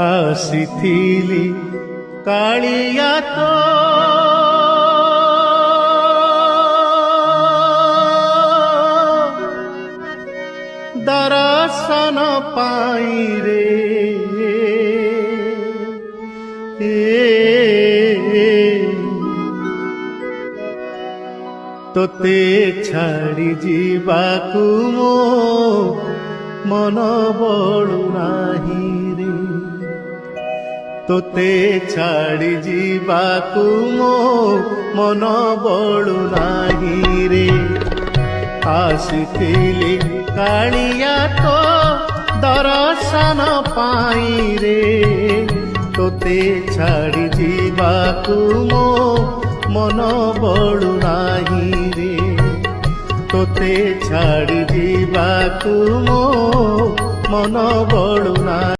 ଆସିଥିଲି କାଳିଆ ତୋ ଦର୍ଶନ ପାଇଁ ରେ ତୋତେ ଛାଡ଼ି ଯିବାକୁ ମୋ ମନ ବଳୁ ନାହିଁ ରେ ତୋତେ ଛାଡ଼ି ଯିବାକୁ ମୋ ମନ ବଳୁ ନାହିଁ ରେ ଆସିଥିଲି କାଳିଆ ତୋ ଦର୍ଶନ ପାଇଁ ରେ ତୋତେ ଛାଡ଼ି ଯିବାକୁ ମୋ ମନ ବଳୁ ନାହିଁ ରେ ତୋତେ ଛାଡ଼ି ଯିବାକୁ ମୋ ମନ ବଳୁ ନାହିଁ।